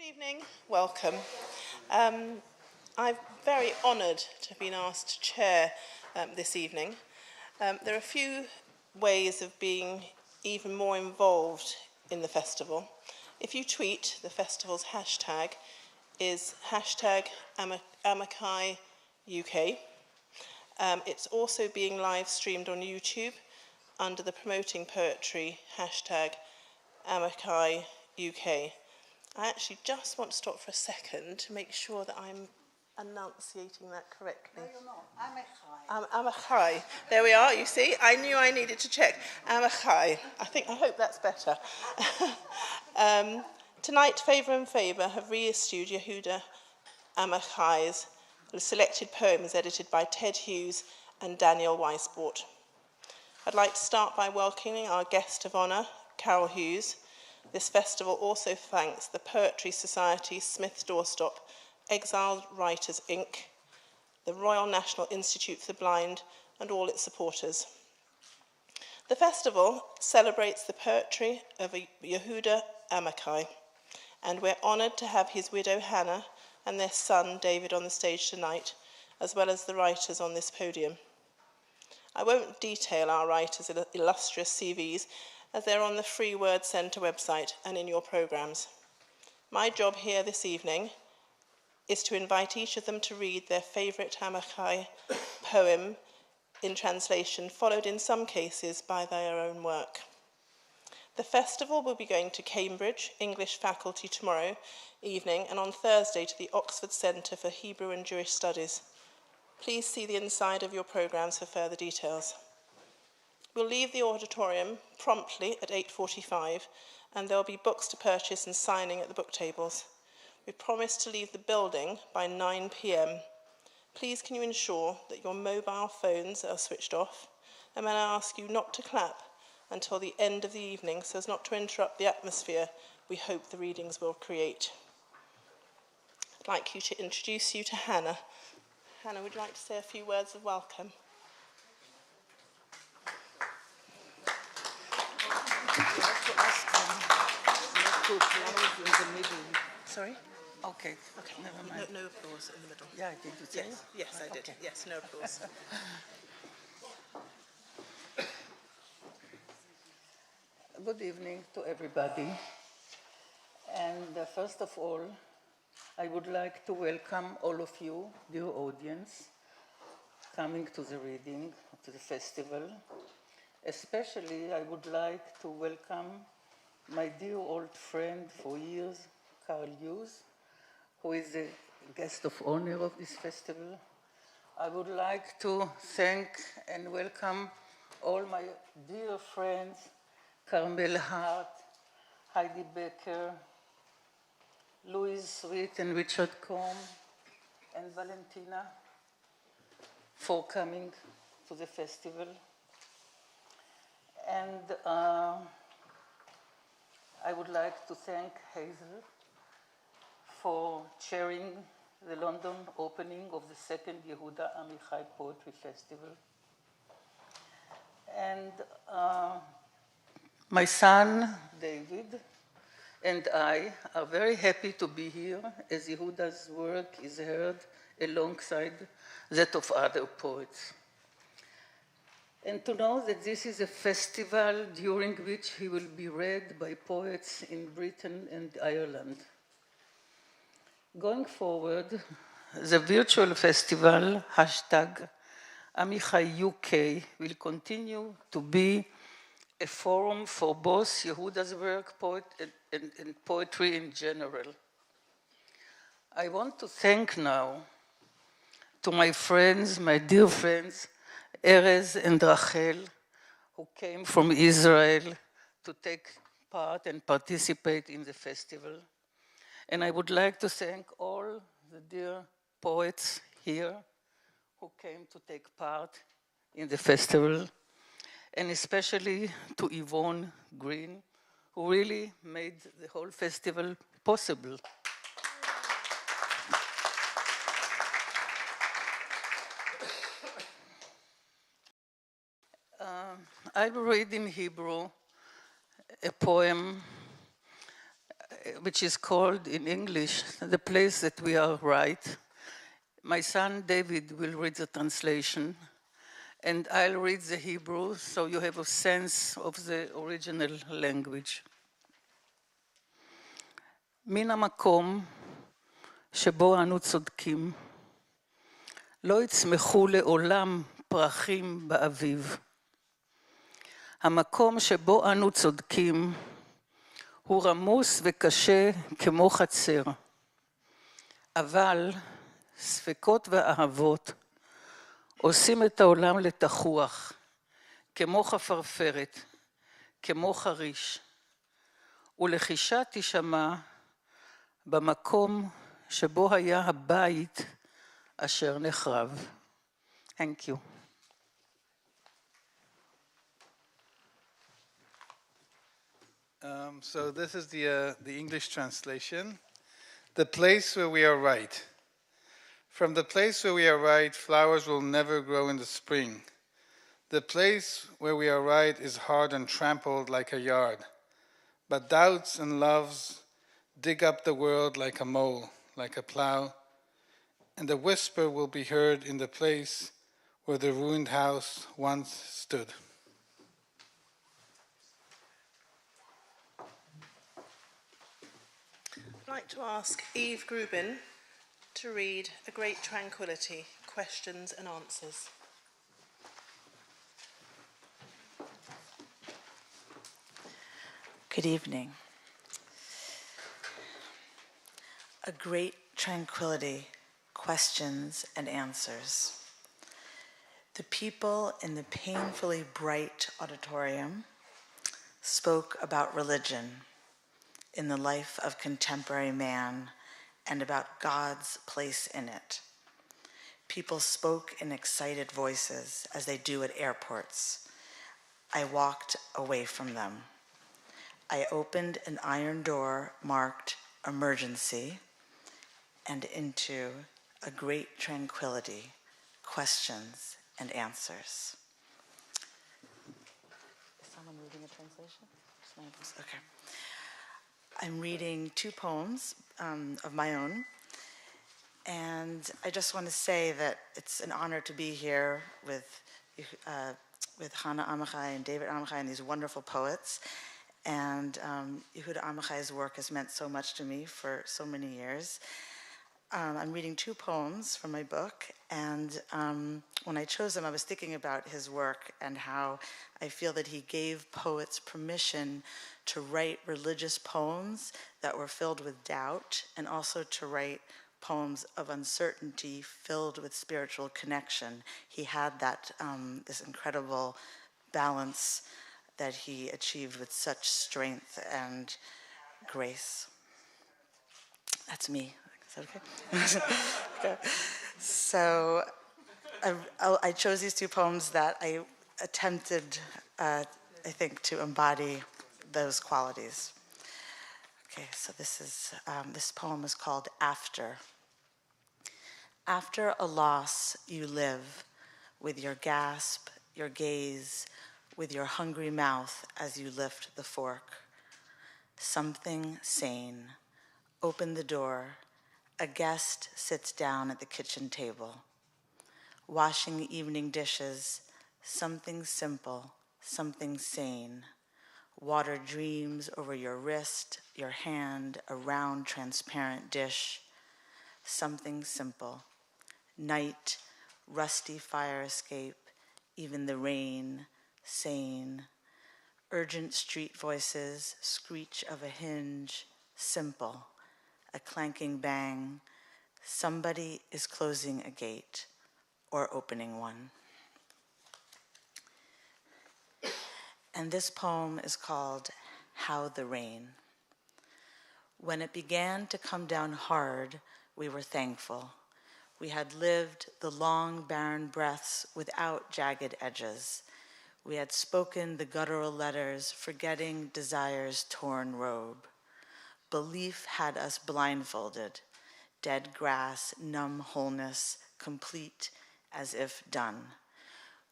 evening, welcome. I'm very honoured to have been asked to chair this evening. There are a few ways of being even more involved in the festival. If you tweet, the festival's hashtag is hashtag Amichai UK. It's also being live streamed on YouTube under the Promoting Poetry hashtag Amichai UK. I actually just want to stop for a second to make sure that I'm enunciating that correctly. No, you're not. Amichai. Amichai. There we are, you see. I knew I needed to check. Amichai. I hope that's better. Tonight, Favour and Favour have re-issued Yehuda Amichai's selected poems edited by Ted Hughes and Daniel Weisbort. I'd like to start by welcoming our guest of honour, Carol Hughes. This festival also thanks the Poetry Society, Smith Doorstop, Exiled Writers Inc., the Royal National Institute for the Blind, and all its supporters. The festival celebrates the poetry of Yehuda Amichai, and we're honoured to have his widow Hannah and their son David on the stage tonight, as well as the writers on this podium. I won't detail our writers' illustrious CVs, as they're on the Free Word Centre website and in your programmes. My job here this evening is to invite each of them to read their favourite Amichai poem in translation, followed in some cases by their own work. The festival will be going to Cambridge, English faculty tomorrow evening, and on Thursday to the Oxford Centre for Hebrew and Jewish Studies. Please see the inside of your programmes for further details. We'll leave the auditorium promptly at 8:45, and there'll be books to purchase and signing at the book tables. We promise to leave the building by 9 p.m. Please can you ensure that your mobile phones are switched off, and may I ask you not to clap until the end of the evening so as not to interrupt the atmosphere we hope the readings will create. I'd like you to introduce you to Hannah. Hannah, would you like to say a few words of welcome? Sorry? Okay. Never mind. No applause in the middle. Yeah, did you say? Yes, I did. Okay. Yes, no applause. Good evening to everybody. And first of all, I would like to welcome all of you, dear audience, coming to the reading, to the festival. Especially, I would like to welcome my dear old friend for years, Carol Hughes, who is the guest of honor of this festival. I would like to thank and welcome all my dear friends, Carmel Hart, Heidi Becker, Louise Sweet and Richard Combe, and Valentina for coming to the festival. And I would like to thank Hazel for chairing the London opening of the second Yehuda Amichai Poetry Festival. And my son, David, and I are very happy to be here as Yehuda's work is heard alongside that of other poets. And to know that this is a festival during which he will be read by poets in Britain and Ireland. Going forward, the virtual festival, hashtag Amichai UK, will continue to be a forum for both Yehuda's work and poetry in general. I want to thank now to my friends, my dear friends, Erez and Rachel, who came from Israel to take part and participate in the festival. And I would like to thank all the dear poets here who came to take part in the festival, and especially to Yvonne Green, who really made the whole festival possible. I will read in Hebrew a poem which is called in English, The Place That We Are Right. My son David will read the translation, and I'll read the Hebrew so you have a sense of the original language. מן המקום שבו אנו צודקים, לא יצמחו לעולם פרחים באביב. המקום שבו אנו צודקים הוא רמוס וקשה כמו חצר, אבל ספקות ואהבות עושים את העולם לתחוח, כמו חפרפרת, כמו חריש, ולחישה תשמע במקום שבו היה הבית אשר נחרב. Thank you. So this is the English translation. The place where we are right. From the place where we are right, flowers will never grow in the spring. The place where we are right is hard and trampled like a yard. But doubts and loves dig up the world like a mole, like a plow, and the whisper will be heard in the place where the ruined house once stood. I'd like to ask Eve Grubin to read A Great Tranquility, Questions and Answers. Good evening. A Great Tranquility, Questions and Answers. The people in the painfully bright auditorium spoke about religion in the life of contemporary man and about God's place in it. People spoke in excited voices as they do at airports. I walked away from them. I opened an iron door marked emergency and into a great tranquility, questions and answers. Is someone reading a translation? Okay. I'm reading two poems of my own, and I just want to say that it's an honor to be here with Hannah Amichai and David Amichai and these wonderful poets. And Yehuda Amichai's work has meant so much to me for so many years. I'm reading two poems from my book, and when I chose them, I was thinking about his work and how I feel that he gave poets permission to write religious poems that were filled with doubt, and also to write poems of uncertainty filled with spiritual connection. He had that this incredible balance that he achieved with such strength and grace. That's me. Is that okay? Okay. So I chose these two poems that I attempted, I think, to embody those qualities. Okay, so this poem is called After. After a loss, you live with your gasp, your gaze, with your hungry mouth as you lift the fork. Something sane. Open the door. A guest sits down at the kitchen table. Washing evening dishes. Something simple, something sane. Water dreams over your wrist, your hand, a round transparent dish. Something simple. Night, rusty fire escape, even the rain, sane. Urgent street voices, screech of a hinge, simple. A clanking bang. Somebody is closing a gate or opening one. And this poem is called How the Rain. When it began to come down hard, we were thankful. We had lived the long, barren breaths without jagged edges. We had spoken the guttural letters, forgetting desire's torn robe. Belief had us blindfolded, dead grass, numb wholeness, complete as if done.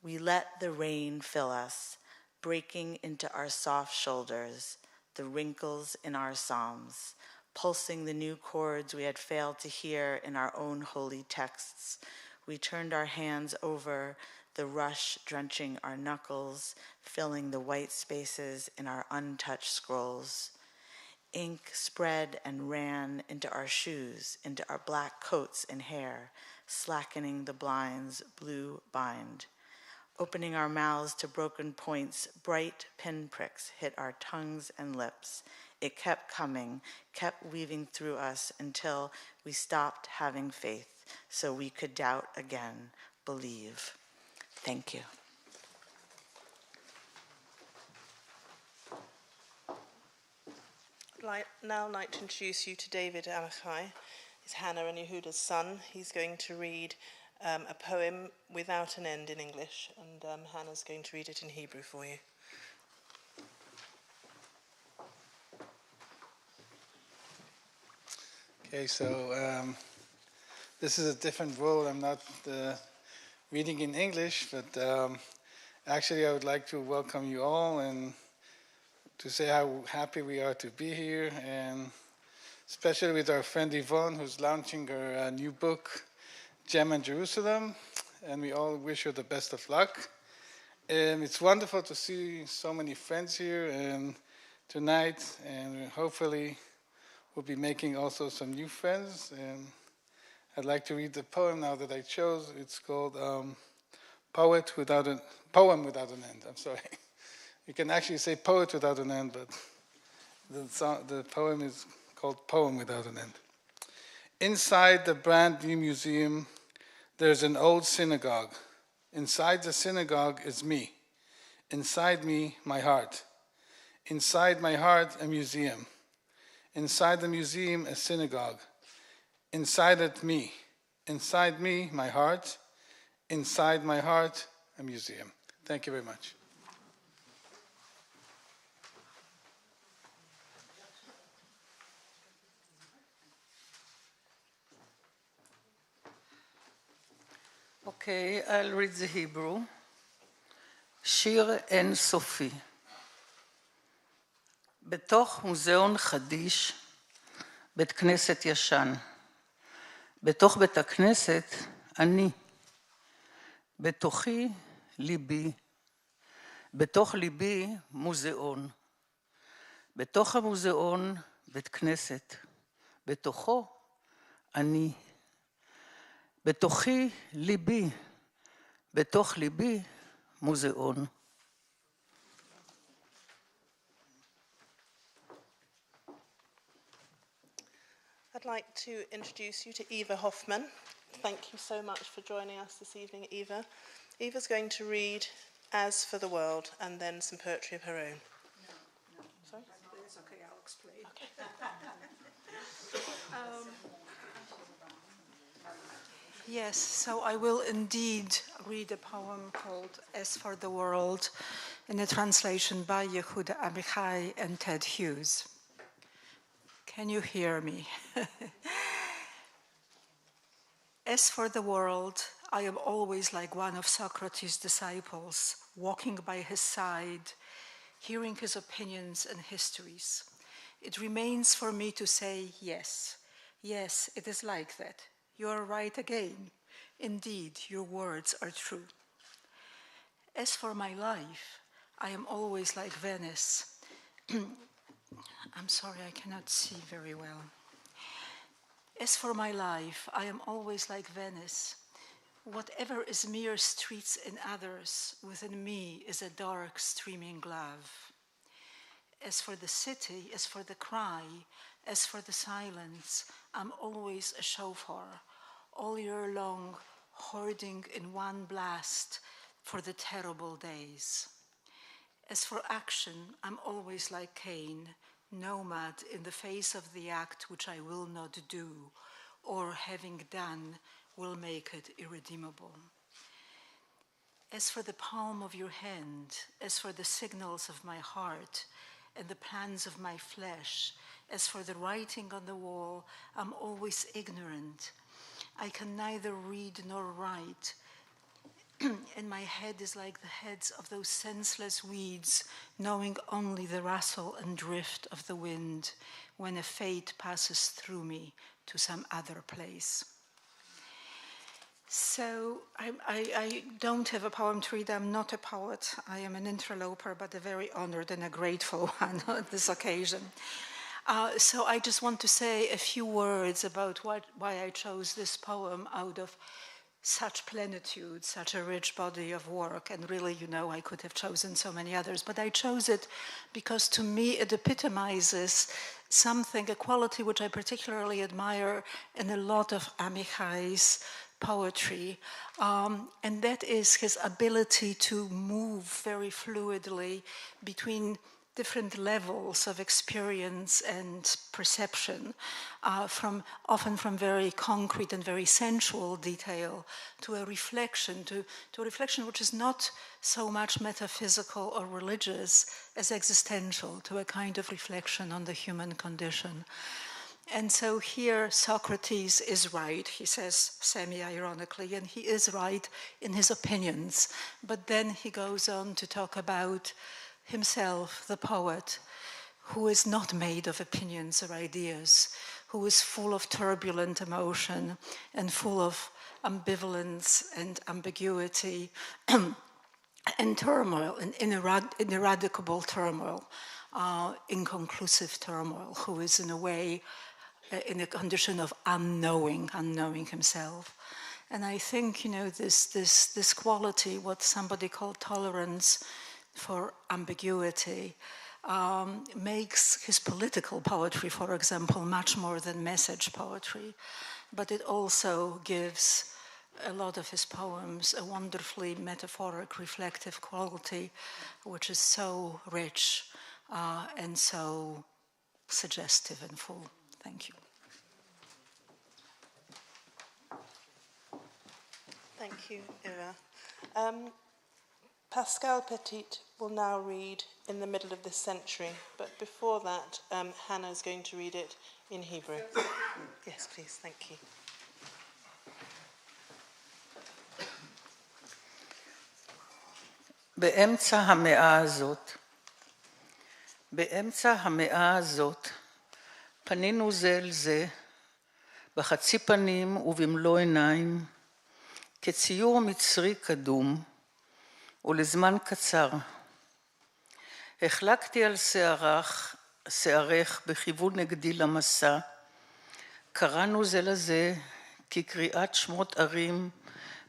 We let the rain fill us, breaking into our soft shoulders, the wrinkles in our psalms, pulsing the new chords we had failed to hear in our own holy texts. We turned our hands over, the rush drenching our knuckles, filling the white spaces in our untouched scrolls. Ink spread and ran into our shoes, into our black coats and hair, slackening the blinds' blue bind. Opening our mouths to broken points, bright pinpricks hit our tongues and lips. It kept coming, kept weaving through us until we stopped having faith so we could doubt again, believe. Thank you. I'd now like to introduce you to David Amichai. He's Hannah and Yehuda's son. He's going to read a poem without an end in English, and Hannah's going to read it in Hebrew for you. Okay, so this is a different role. I'm not reading in English, but actually I would like to welcome you all and to say how happy we are to be here, and especially with our friend Yvonne, who's launching her new book, Gem and Jerusalem, and we all wish her the best of luck. And it's wonderful to see so many friends here and tonight, and hopefully we'll be making also some new friends. And I'd like to read the poem now that I chose. It's called Poem Without an End. I'm sorry. You can actually say poet without an end, but the poem is called Poem Without an End. Inside the brand new museum, there's an old synagogue. Inside the synagogue is me. Inside me, my heart. Inside my heart, a museum. Inside the museum, a synagogue. Inside it, me. Inside me, my heart. Inside my heart, a museum. Thank you very much. Okay, I'll read the Hebrew. שיר אין סופי. בתוך מוזיאון חדיש, בית כנסת ישן. בתוך בית הכנסת, אני. בתוכי, ליבי. בתוך ליבי, מוזיאון. בתוך המוזיאון, בית כנסת. בתוכו, אני. בתוכי ליבי, בתוך ליבי מוזיאון. I'd like to introduce you to Eva Hoffman. Thank you so much for joining us this evening, Eva. Eva's going to read As for the World and then some poetry of her own. No. Sorry? It's okay, I'll explain. Okay. Yes, so I will indeed read a poem called As for the World in a translation by Yehuda, Amichai, and Ted Hughes. Can you hear me? As for the world, I am always like one of Socrates' disciples, walking by his side, hearing his opinions and histories. It remains for me to say yes. Yes, it is like that. You are right again. Indeed, your words are true. As for my life, I am always like Venice. I'm sorry, I cannot see very well. As for my life, I am always like Venice. Whatever is mere streets in others, within me is a dark, streaming glove. As for the city, as for the cry, as for the silence, I'm always a shofar, all year long, hoarding in one blast for the terrible days. As for action, I'm always like Cain, nomad in the face of the act which I will not do, or having done, will make it irredeemable. As for the palm of your hand, as for the signals of my heart, and the plans of my flesh, as for the writing on the wall, I'm always ignorant. I can neither read nor write. and my head is like the heads of those senseless weeds, knowing only the rustle and drift of the wind when a fate passes through me to some other place. So I don't have a poem to read. I'm not a poet. I am an interloper, but a very honored and a grateful one on this occasion. So I just want to say a few words about why I chose this poem out of such plenitude, such a rich body of work. And really, you know, I could have chosen so many others, but I chose it because to me it epitomizes something, a quality which I particularly admire in a lot of Amichai's poetry, and that is his ability to move very fluidly between different levels of experience and perception, often from very concrete and very sensual detail to a reflection, to a reflection which is not so much metaphysical or religious as existential, to a kind of reflection on the human condition. And so here Socrates is right, he says semi-ironically, and he is right in his opinions. But then he goes on to talk about himself, the poet, who is not made of opinions or ideas, who is full of turbulent emotion and full of ambivalence and ambiguity and turmoil, and ineradicable turmoil, inconclusive turmoil, who is in a way in a condition of unknowing himself. And I think, you know, this quality, what somebody called tolerance for ambiguity, makes his political poetry, for example, much more than message poetry. But it also gives a lot of his poems a wonderfully metaphoric, reflective quality, which is so rich and so suggestive and full. Thank you. Thank you, Eva. Pascale Petit will now read In the Middle of This Century, but before that, Hannah is going to read it in Hebrew. Yes, please, thank you. באמצע המאה הזאת, פנינו זה אל זה, בחצי פנים ובמלוא עיניים, כציור מצרי קדום, ולזמן קצר. החלקתי על שערך בכיוון נגדי למסע, קראנו זה לזה כקריאת שמות ערים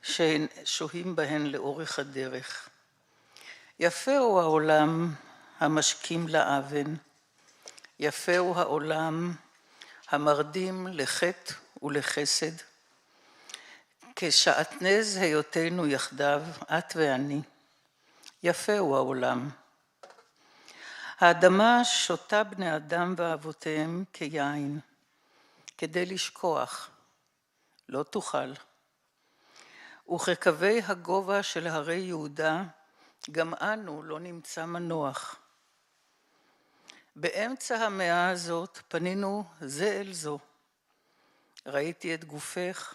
ששוהים בהן לאורך הדרך. יפה הוא העולם המשקים לאבן, יפה הוא העולם המרדים לחטא ולחסד, כשעטנז היותנו יחדיו, את ואני, יפה הוא העולם. האדמה שותה בני אדם ואבותיהם כיין, כדי לשכוח, לא תוכל. וכקווי הגובה של הרי יהודה, גם אנו לא נמצא מנוח. באמצע המאה הזאת פנינו זה אל זו. ראיתי את גופך,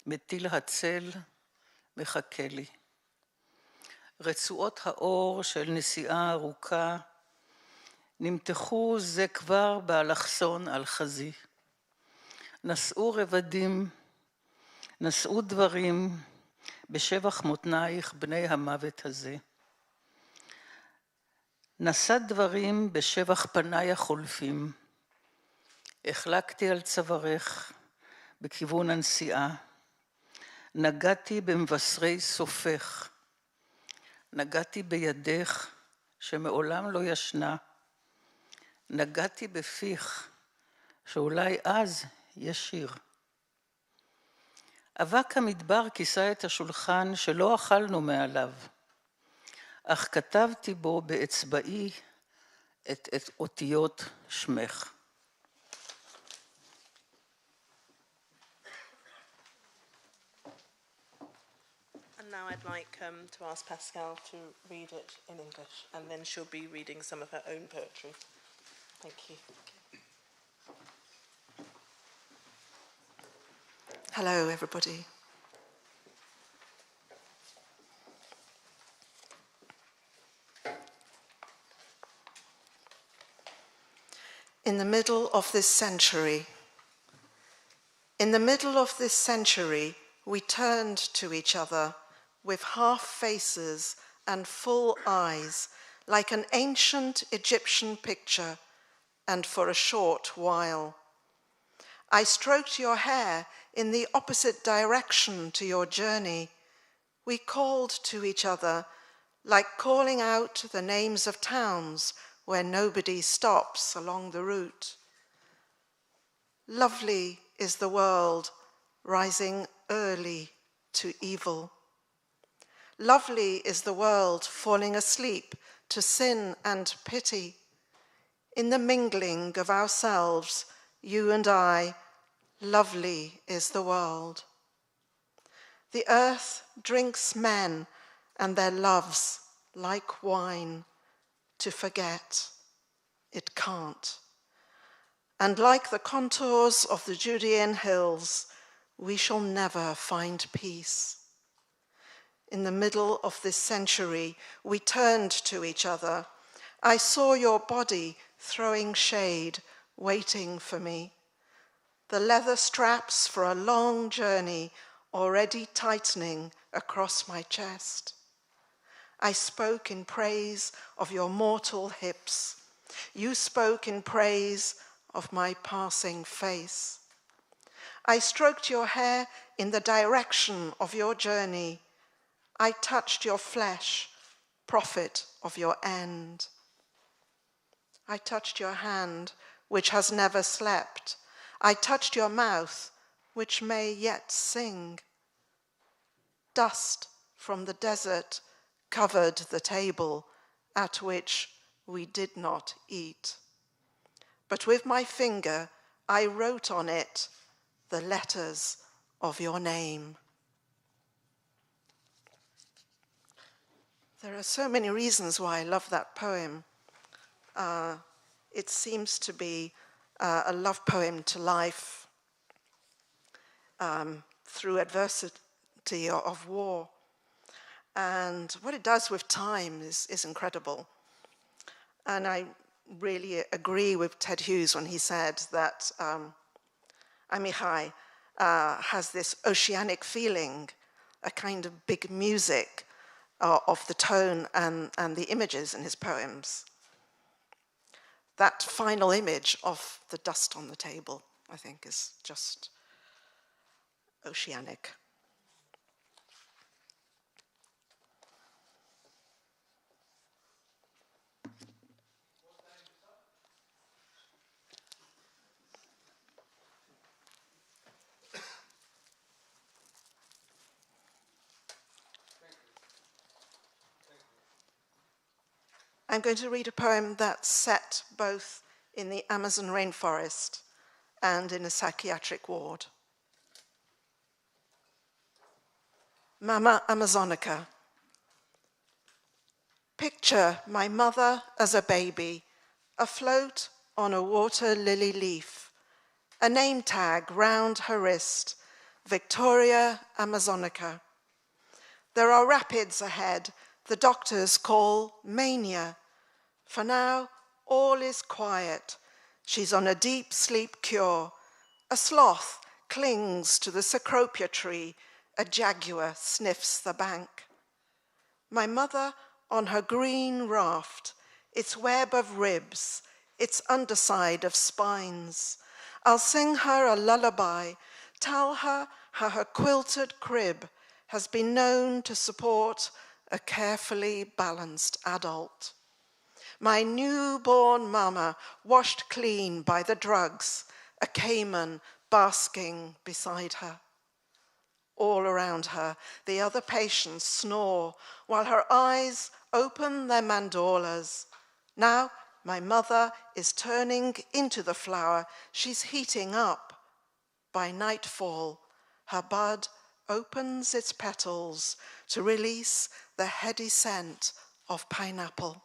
מטיל הצל, מחכה לי. רצועות האור של נסיעה ארוכה, נמתחו זה כבר באלכסון על חזי. נשאו רבדים, נשאו דברים, בשבח מותנייך בני המוות הזה. נשא דברים בשבח פניי החולפים. החלקתי על צווארך בכיוון הנסיעה. נגעתי במבשרי סופך. נגעתי בידך שמעולם לא ישנה. נגעתי בפיך שאולי אז ישיר. אבק המדבר כיסה את השולחן שלא אכלנו מעליו, אך כתבתי בו באצבעי את אותיות שמך. And now I'd like to ask Pascale to read it in English, and then she'll be reading some of her own poetry. Thank you. Hello, everybody. In the middle of this century, in the middle of this century, we turned to each other with half faces and full eyes, like an ancient Egyptian picture, and for a short while. I stroked your hair in the opposite direction to your journey. We called to each other, like calling out the names of towns where nobody stops along the route. Lovely is the world rising early to evil. Lovely is the world falling asleep to sin and pity. In the mingling of ourselves, you and I, lovely is the world. The earth drinks men and their loves like wine. To forget, it can't. And like the contours of the Judean hills, we shall never find peace. In the middle of this century, we turned to each other. I saw your body throwing shade, waiting for me. The leather straps for a long journey already tightening across my chest. I spoke in praise of your mortal hips. You spoke in praise of my passing face. I stroked your hair in the direction of your journey. I touched your flesh, prophet of your end. I touched your hand, which has never slept. I touched your mouth, which may yet sing. Dust from the desert covered the table at which we did not eat. But with my finger, I wrote on it the letters of your name. There are so many reasons why I love that poem. It seems to be a love poem to life through adversity of war. And what it does with time is incredible. And I really agree with Ted Hughes when he said that Amichai has this oceanic feeling, a kind of big music of the tone and the images in his poems. That final image of the dust on the table, I think, is just oceanic. I'm going to read a poem that's set both in the Amazon rainforest and in a psychiatric ward. Mama Amazonica. Picture my mother as a baby, afloat on a water lily leaf, a name tag round her wrist, Victoria Amazonica. There are rapids ahead, the doctors call mania. For now, all is quiet. She's on a deep sleep cure. A sloth clings to the cecropia tree. A jaguar sniffs the bank. My mother on her green raft, its web of ribs, its underside of spines. I'll sing her a lullaby, tell her how her quilted crib has been known to support a carefully balanced adult. My newborn mama washed clean by the drugs, a caiman basking beside her. All around her, the other patients snore while her eyes open their mandolas. Now my mother is turning into the flower. She's heating up. By nightfall, her bud opens its petals to release the heady scent of pineapple.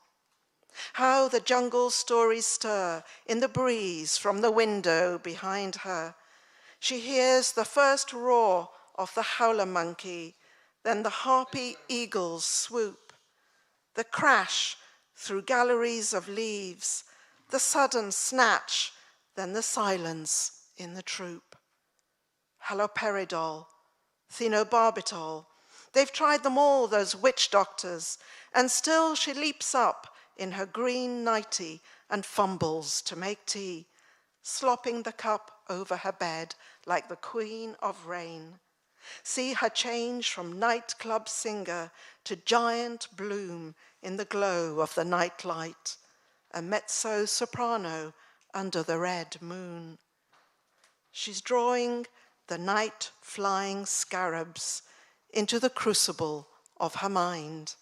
How the jungle stories stir in the breeze from the window behind her. She hears the first roar of the howler monkey, then the harpy eagle's swoop, the crash through galleries of leaves, the sudden snatch, then the silence in the troop. Haloperidol, phenobarbital, they've tried them all, those witch doctors, and still she leaps up in her green nightie and fumbles to make tea, slopping the cup over her bed like the queen of rain. See her change from nightclub singer to giant bloom in the glow of the nightlight, a mezzo-soprano under the red moon. She's drawing the night-flying scarabs into the crucible of her mind.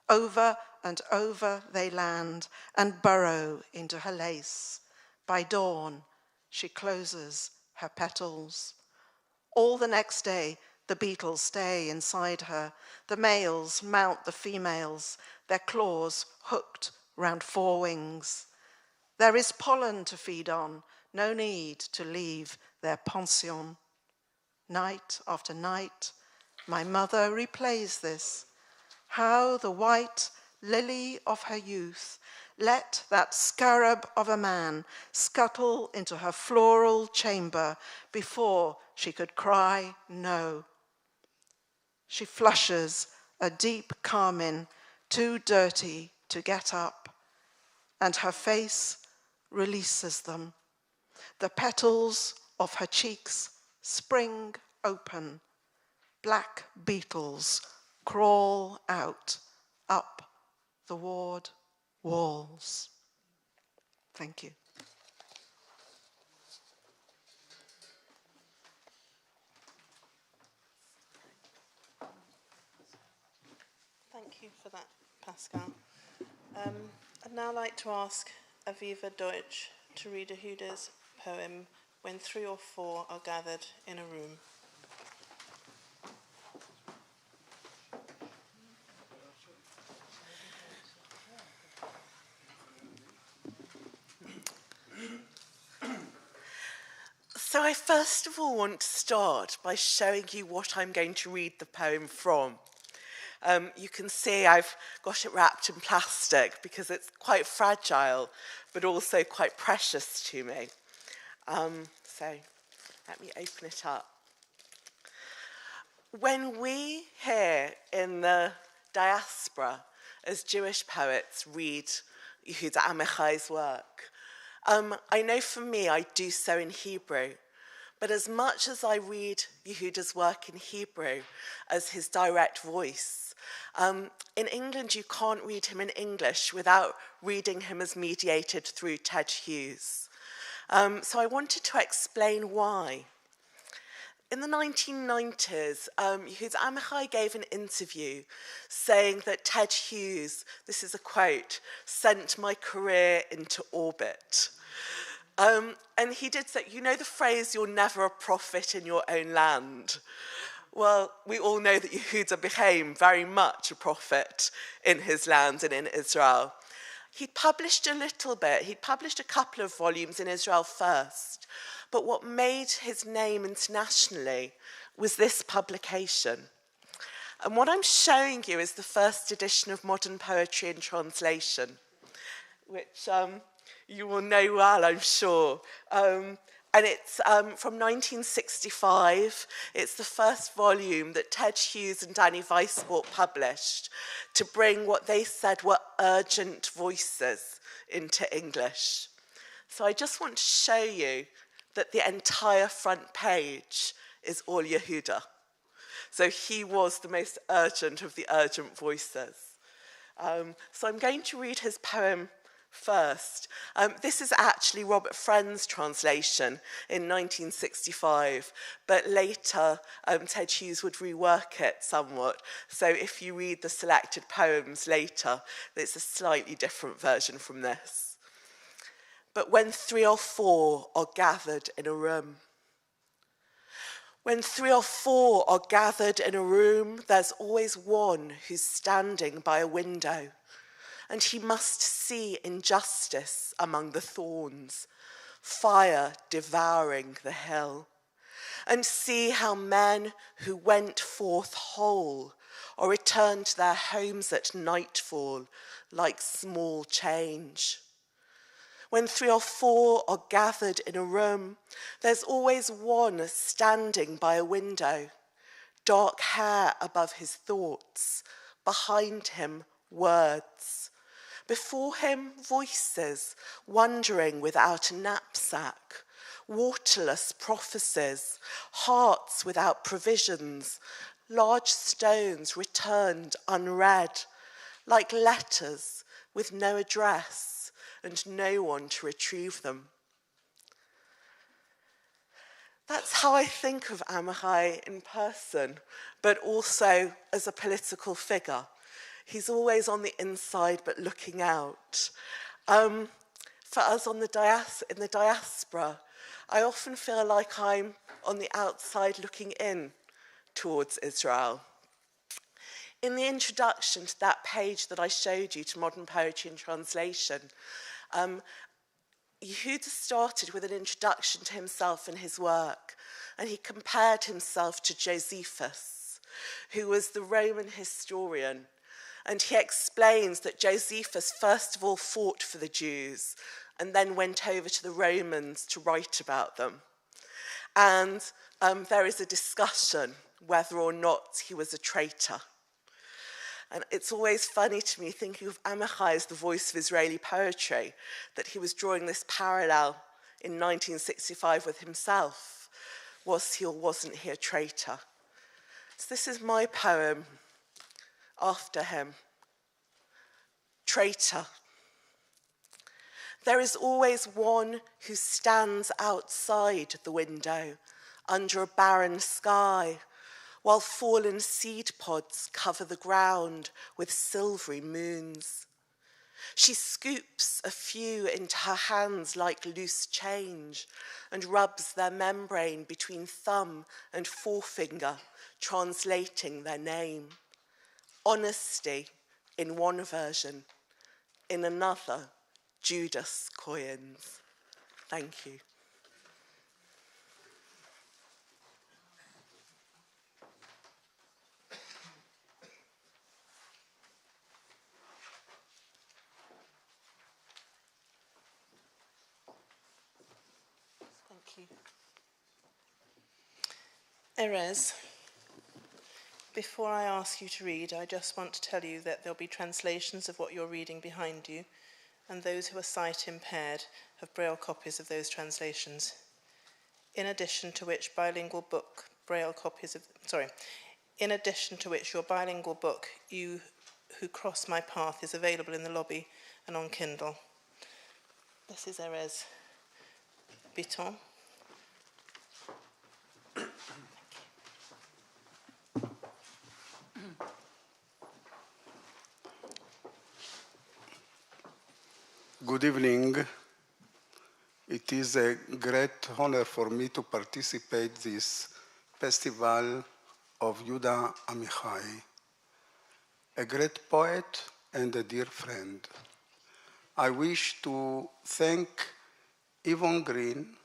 Over and over they land and burrow into her lace. By dawn, she closes her petals. All the next day, the beetles stay inside her. The males mount the females, their claws hooked round forewings. There is pollen to feed on, no need to leave their pension. Night after night, my mother replays this. How the white lily of her youth let that scarab of a man scuttle into her floral chamber before she could cry no. She flushes a deep carmine, too dirty to get up, and her face releases them. The petals of her cheeks spring open. Black beetles crawl out, up the ward walls. Thank you. Thank you for that, Pascale. I'd now like to ask Aviva Deutsch to read Yehuda's poem, When Three or Four Are Gathered in a Room. So I first of all want to start by showing you what I'm going to read the poem from. You can see I've got it wrapped in plastic because it's quite fragile, but also quite precious to me. So let me open it up. When we here in the diaspora, as Jewish poets, read Yehuda Amichai's work, I know for me I do so in Hebrew, but as much as I read Yehuda's work in Hebrew as his direct voice, in England you can't read him in English without reading him as mediated through Ted Hughes. So I wanted to explain why. In the 1990s, Yehuda Amichai gave an interview saying that Ted Hughes, this is a quote, sent my career into orbit. And he did say, you know the phrase, you're never a prophet in your own land? Well, we all know that Yehuda became very much a prophet in his land and in Israel. He'd published a little bit, he'd published a couple of volumes in Israel first, but what made his name internationally was this publication. And what I'm showing you is the first edition of Modern Poetry in Translation, which you will know well, I'm sure. And it's from 1965. It's the first volume that Ted Hughes and Danny Weisbort published to bring what they said were urgent voices into English. So I just want to show you that the entire front page is all Yehuda. So he was the most urgent of the urgent voices. So I'm going to read his poem first. This is actually Robert Friend's translation in 1965, but later Ted Hughes would rework it somewhat. So if you read the selected poems later, it's a slightly different version from this. But when three or four are gathered in a room, when three or four are gathered in a room, there's always one who's standing by a window, and he must see injustice among the thorns, fire devouring the hill, and see how men who went forth whole or returned to their homes at nightfall like small change. When 3 or 4 are gathered in a room, there's always one standing by a window, dark hair above his thoughts, behind him words, before him voices wandering without a knapsack, waterless prophecies, hearts without provisions, large stones returned unread, like letters with no address and no one to retrieve them. That's how I think of Amichai in person, but also as a political figure. He's always on the inside but looking out. For us in the diaspora, I often feel like I'm on the outside looking in towards Israel. In the introduction to that page that I showed you to Modern Poetry and Translation, Yehuda started with an introduction to himself and his work, and he compared himself to Josephus, who was the Roman historian. And he explains that Josephus first of all fought for the Jews and then went over to the Romans to write about them. And there is a discussion whether or not he was a traitor. And it's always funny to me, thinking of Amichai as the voice of Israeli poetry, that he was drawing this parallel in 1965 with himself. Was he or wasn't he a traitor? So this is my poem after him. Traitor. There is always one who stands outside the window under a barren sky, while fallen seed pods cover the ground with silvery moons. She scoops a few into her hands like loose change and rubs their membrane between thumb and forefinger, translating their name. Honesty in one version, in another, Judas coins. Thank you. Erez, before I ask you to read, I just want to tell you that there'll be translations of what you're reading behind you, and those who are sight impaired have braille copies of those translations. In addition to which your bilingual book, You Who Cross My Path, is available in the lobby and on Kindle. This is Erez Biton. Good evening. It is a great honor for me to participate in this festival of Yehuda Amichai, a great poet and a dear friend. I wish to thank Yvonne Green,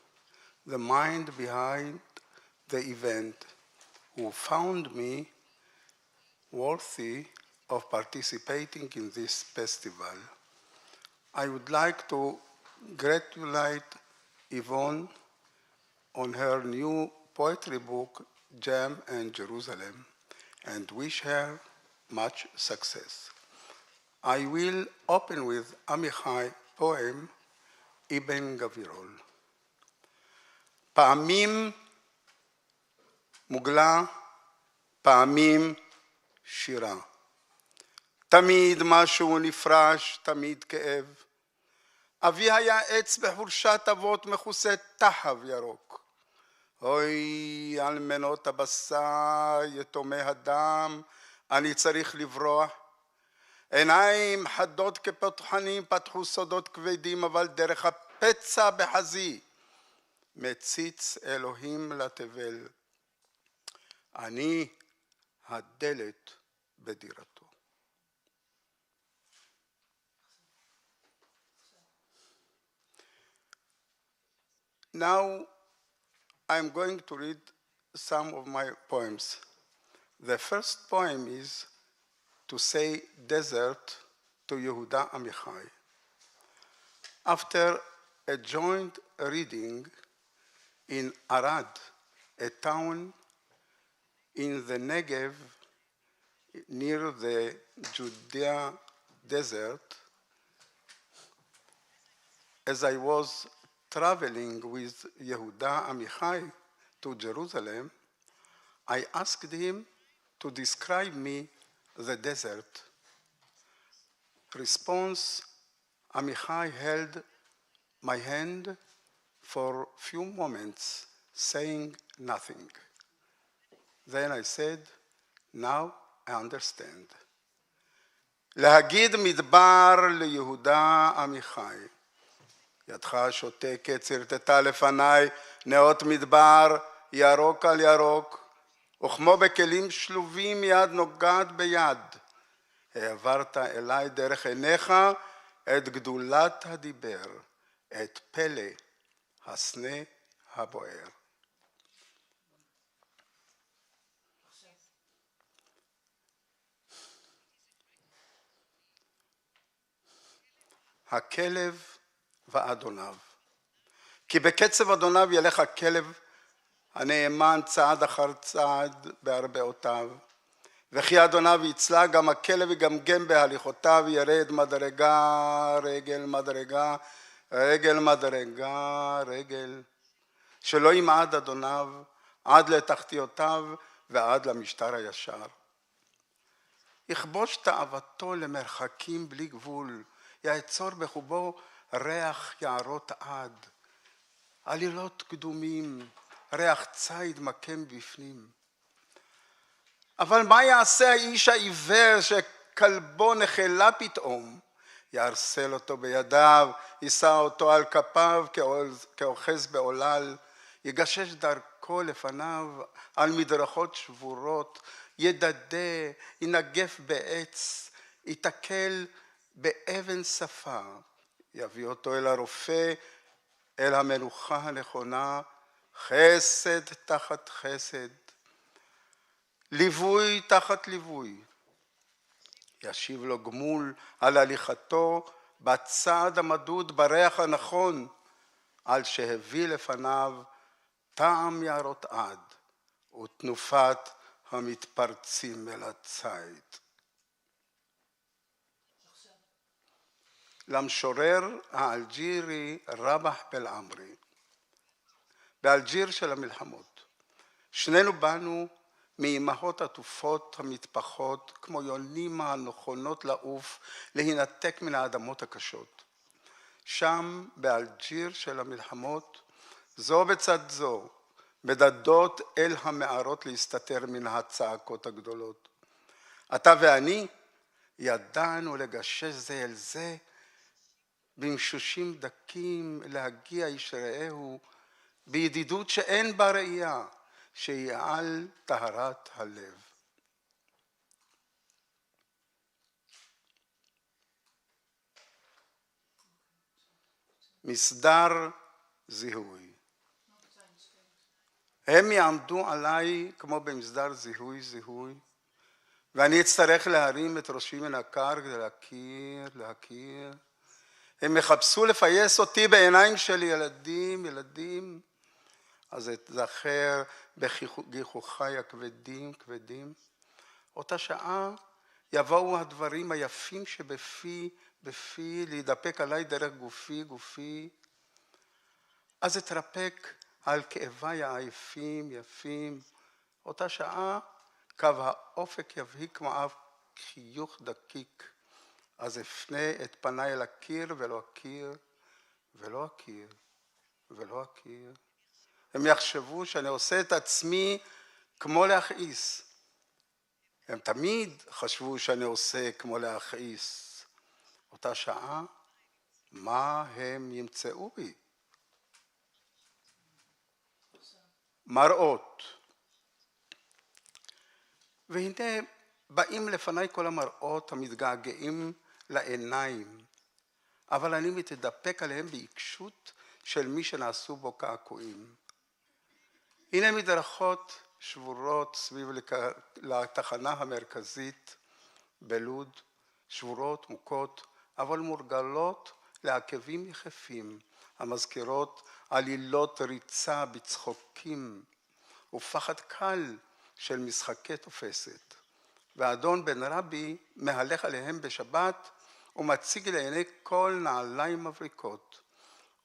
the mind behind the event, who found me worthy of participating in this festival. I would like to congratulate Yvonne on her new poetry book, Jam and Jerusalem, and wish her much success. I will open with Amichai poem, Ibn Gavirol. פעמים מוגלה, פעמים שירה. תמיד משהו נפרש, תמיד כאב. אבי היה עץ בחורשת אבות מכוסה תחב ירוק. אוי, על מנות הבשר, יתומי הדם, אני צריך לברוח. עיניים חדות כפותחנים פתחו סודות כבדים, אבל דרך הפצע בחזי מציץ אלוהים לתבל. אני הדלת בדירתו. Now, I'm going to read some of my poems. The first poem is to say desert to Yehuda Amichai. After a joint reading in Arad, a town in the Negev near the Judea desert. As I was traveling with Yehuda Amichai to Jerusalem, I asked him to describe me the desert. Response, Amichai held my hand for few moments, saying nothing. Then I said, now I understand. להגיד מדבר ליהודה עמיחי. ידך השותקת סרטטה לפניי, נאות מדבר, ירוק על ירוק, וכמו בכלים שלובים יד נוגעת ביד. העברת אליי דרך עיניך את גדולת הדיבר, את פלא הסנה הבוער. הכלב ואדוניו. כי בקצב אדוניו ילך הכלב הנאמן צעד אחר צעד בהרבעותיו. וכי אדוניו יצלע גם הכלב יגמגם בהליכותיו, ירד מדרגה, רגל מדרגה, רגל מדרגה, רגל. שלא ימעד אדוניו עד לתחתיותיו ועד למשטר הישר. יכבוש תאוותו למרחקים בלי גבול, יעצור בחובו ריח יערות עד, עלילות קדומים, ריח ציד מקם בפנים. אבל מה יעשה האיש העיוור שכלבו נחלה פתאום? יערסל אותו בידיו, יישא אותו על כפיו כאוחז בעולל, יגשש דרכו לפניו על מדרכות שבורות, ידדה, ינגף בעץ, יתקל באבן שפה, יביא אותו אל הרופא, אל המנוחה הנכונה, חסד תחת חסד, ליווי תחת ליווי. ישיב לו גמול על הליכתו בצעד המדוד בריח הנכון, על שהביא לפניו טעם יערות עד ותנופת המתפרצים אל הציד. למשורר האלג'ירי רבח בלעמרי, באלג'יר של המלחמות. שנינו באנו מאימהות עטופות המטפחות, כמו יונים הנכונות לעוף, להינתק מן האדמות הקשות. שם, באלג'יר של המלחמות, זו בצד זו, בדדות אל המערות להסתתר מן הצעקות הגדולות. אתה ואני ידענו לגשש זה אל זה, במשושים דקים להגיע איש רעהו, בידידות שאין בה ראייה, שהיא על טהרת הלב. מסדר זיהוי. הם יעמדו עליי כמו במסדר זיהוי, ואני אצטרך להרים את ראשי מן הקר כדי להכיר. הם יחפשו לפייס אותי בעיניים של ילדים, אז אתזכר בגיחוכי הכבדים. אותה שעה יבואו הדברים היפים שבפי, להידפק עליי דרך גופי. אז אתרפק על כאביי העייפים. אותה שעה קו האופק יבהיק כמו אף חיוך דקיק. אז אפנה את פניי אל הקיר ולא אכיר. הם יחשבו שאני עושה את עצמי כמו להכעיס. הם תמיד חשבו שאני עושה כמו להכעיס. אותה שעה, מה הם ימצאו בי? מראות. והנה באים לפניי כל המראות המתגעגעים לעיניים, אבל אני מתדפק עליהם בעיקשות של מי שנעשו בו קעקועים. הנה מדרכות שבורות סביב לתחנה המרכזית בלוד, שבורות מוכות, אבל מורגלות לעקבים יחפים, המזכירות עלילות ריצה בצחוקים ופחד קל של משחקי תופסת. ואדון בן רבי מהלך עליהם בשבת ומציג לעיני כל נעליים מבריקות.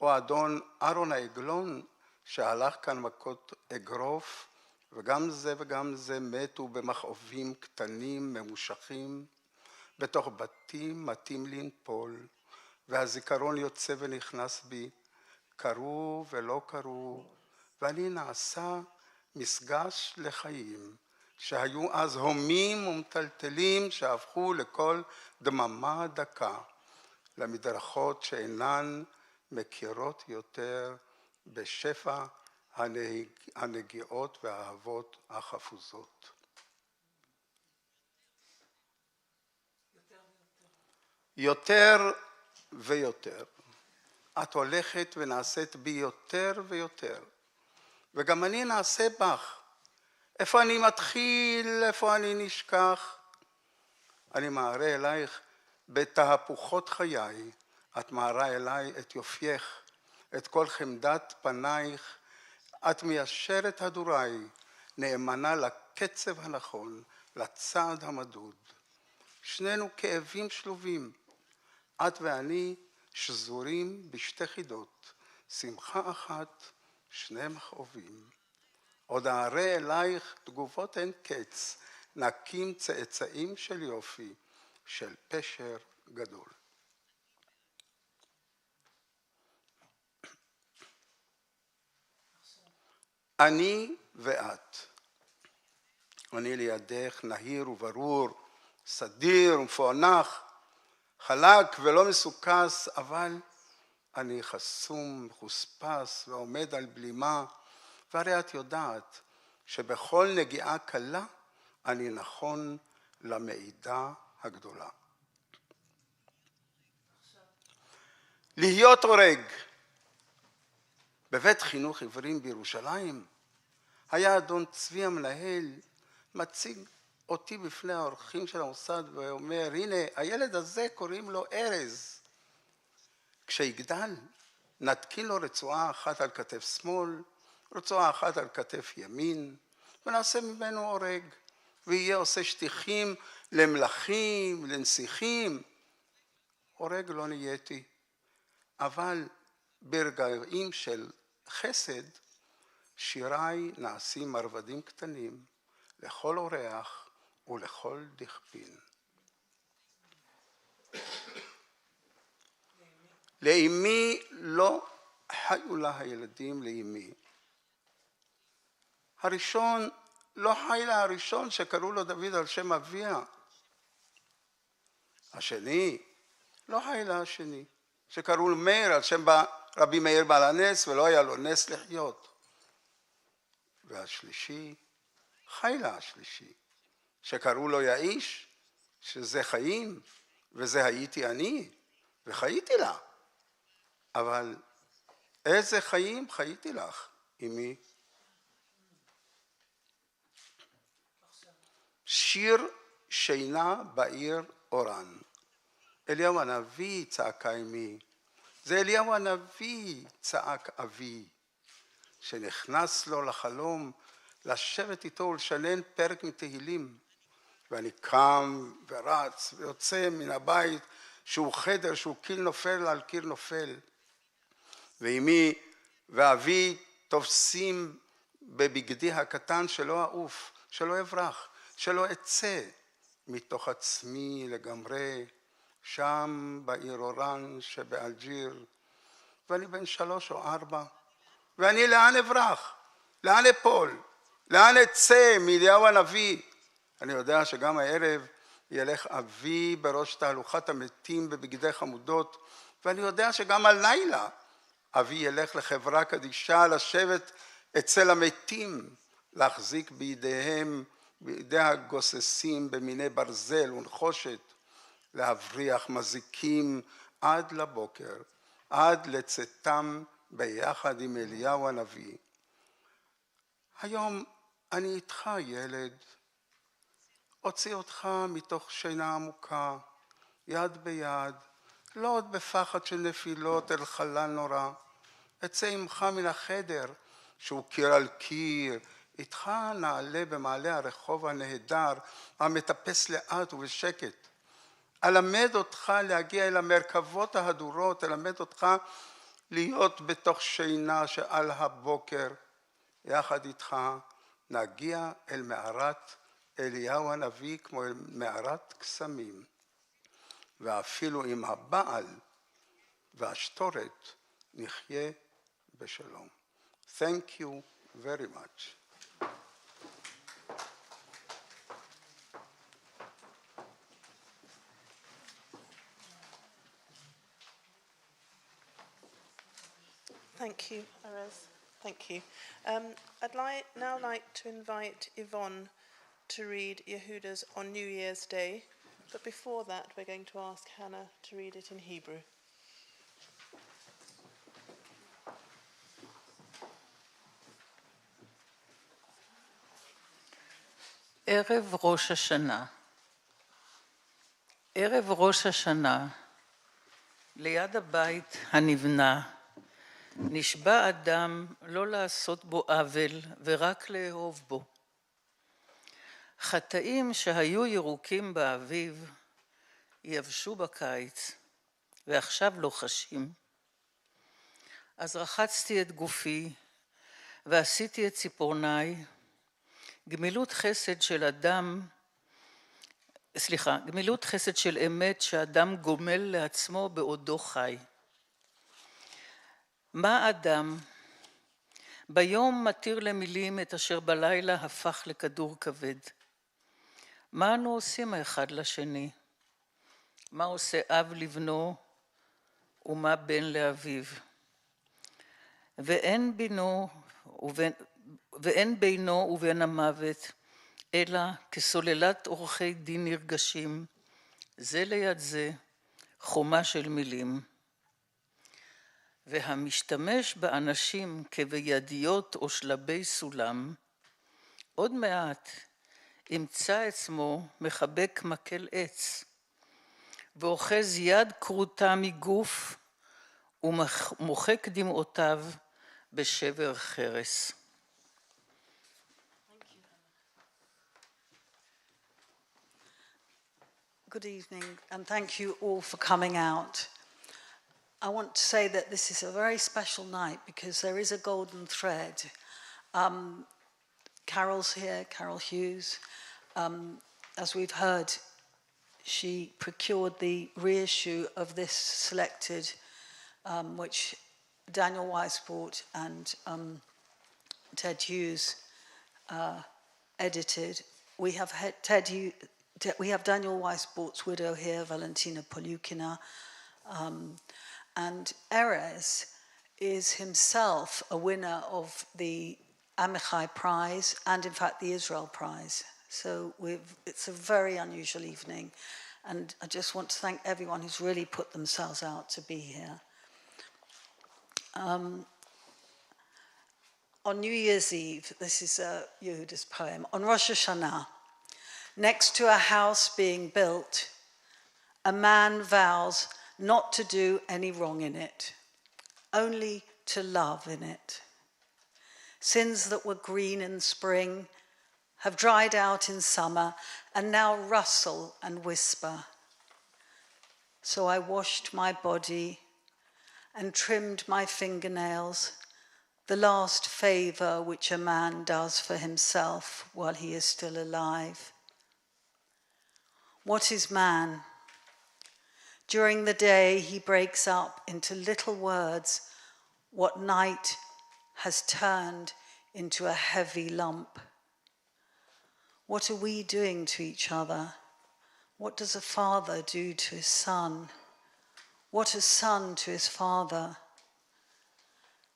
או אדון אהרון העגלון שהלך כאן מכות אגרוף, וגם זה מתו במכאובים קטנים ממושכים, בתוך בתים מתים לנפול, והזיכרון יוצא ונכנס בי, קרו ולא קרו, ואני נעשה מסגש לחיים, שהיו אז הומים ומטלטלים שהפכו לכל דממה דקה, למדרכות שאינן מכירות יותר בשפע הנגיעות והאהבות החפוזות. יותר ויותר. את הולכת ונעשית בי יותר ויותר, וגם אני נעשה בך. איפה אני מתחיל, איפה אני נשכח. אני מערה אלייך בתהפוכות חיי, את מערה אליי את יופייך, את כל חמדת פנייך, את מיישרת הדוריי, נאמנה לקצב הנכון, לצעד המדוד. שנינו כאבים שלובים, את ואני שזורים בשתי חידות, שמחה אחת, שני מכאובים. עוד אערה אלייך תגובות אין קץ, נקים צאצאים של יופי, של פשר גדול. אני ואת. אני לידך נהיר וברור, סדיר ומפוענח, חלק ולא מסוכס, אבל אני חסום, מחוספס ועומד על בלימה, והרי את יודעת שבכל נגיעה קלה אני נכון למעידה הגדולה. להיות הורג. בבית חינוך עיוורים בירושלים היה אדון צבי המנהל מציג אותי בפני האורחים של המוסד ואומר, הנה הילד הזה קוראים לו ארז. כשיגדל נתקין לו רצועה אחת על כתף שמאל, רצועה אחת על כתף ימין, ונעשה ממנו הורג, ויהיה עושה שטיחים למלכים, לנסיכים. הורג לא נהייתי, אבל ברגעים של חסד, שיריי נעשים מרבדים קטנים, לכל אורח ולכל דכפין. לאמי לא חיו לה הילדים לאמי. הראשון, לא חי לה הראשון שקראו לו דוד על שם אביה. השני, לא חי לה השני, שקראו לו מאיר על שם רבי מאיר בעל הנס, ולא היה לו נס לחיות. והשלישי, חי לה השלישי, שקראו לו יאיש, שזה חיים, וזה הייתי אני, וחייתי לה. אבל איזה חיים חייתי לך, אמי? שיר שינה בעיר אורן. אליהו הנביא צעקה אמי. זה אליהו הנביא צעק אבי, שנכנס לו לחלום לשבת איתו ולשנן פרק מתהילים. ואני קם ורץ ויוצא מן הבית שהוא חדר, שהוא קיל נופל על קיר נופל. ואמי ואבי תופסים בבגדי הקטן שלא אעוף, שלא אברח, שלא אצא מתוך עצמי לגמרי, שם בעיר אורן שבאלג'יר. ואני בן 3 או 4, ואני לאן אברח? לאן אפול? לאן אצא מאליהו הנביא? אני יודע שגם הערב ילך אבי בראש תהלוכת המתים בבגדי חמודות, ואני יודע שגם הלילה אבי ילך לחברה קדישה לשבת אצל המתים, להחזיק בידיהם, בידי הגוססים במיני ברזל ונחושת, להבריח מזיקים עד לבוקר, עד לצאתם ביחד עם אליהו הנביא. היום אני איתך ילד, אוציא אותך מתוך שינה עמוקה, יד ביד, לא עוד בפחד של נפילות אל חלל נורא, אצא עמך מן החדר, שהוא קיר על קיר, איתך נעלה במעלה הרחוב הנהדר, המטפס לאט ובשקט. אלמד אותך להגיע אל המרכבות ההדורות, אלמד אותך להיות בתוך שינה שעל הבוקר, יחד איתך נגיע אל מערת אליהו הנביא כמו אל מערת קסמים, ואפילו עם הבעל והשטורת נחיה בשלום. Thank you very much. Thank you, Erez. Thank you. I'd now like to invite Yvonne to read Yehuda's On New Year's Day, but before that we're going to ask Hannah to read it in Hebrew. ערב ראש השנה. ערב ראש השנה, ליד הבית הנבנה, נשבע אדם לא לעשות בו עוול ורק לאהוב בו. חטאים שהיו ירוקים באביב, יבשו בקיץ, ועכשיו לא חשים. אז רחצתי את גופי, ועשיתי את ציפורניי, גמילות חסד של גמילות חסד של אמת שאדם גומל לעצמו בעודו חי. מה אדם? ביום מתיר למילים את אשר בלילה הפך לכדור כבד. מה אנו עושים האחד לשני? מה עושה אב לבנו ומה בן לאביו? ואין בינו ובין המוות, אלא כסוללת עורכי דין נרגשים, זה ליד זה, חומה של מילים. והמשתמש באנשים כבידיות או שלבי סולם, עוד מעט ימצא עצמו מחבק מקל עץ, ואוחז יד קרוטה מגוף, ומוחק דמעותיו בשבר חרס. Good evening, and thank you all for coming out. I want to say that this is a very special night because there is a golden thread. Carol's here, Carol Hughes. As we've heard, she procured the reissue of this selected, which Daniel Weisbort and Ted Hughes edited. We have Daniel Weisbort's widow here, Valentina Polyukina, and Erez is himself a winner of the Amichai Prize and, in fact, the Israel Prize. So it's a very unusual evening, and I just want to thank everyone who's really put themselves out to be here. On New Year's Eve, this is Yehuda's poem, on Rosh Hashanah, next to a house being built, a man vows not to do any wrong in it, only to love in it. Sins that were green in spring have dried out in summer and now rustle and whisper. So I washed my body and trimmed my fingernails, the last favor which a man does for himself while he is still alive. What is man? During the day, he breaks up into little words what night has turned into a heavy lump. What are we doing to each other? What does a father do to his son? What a son to his father?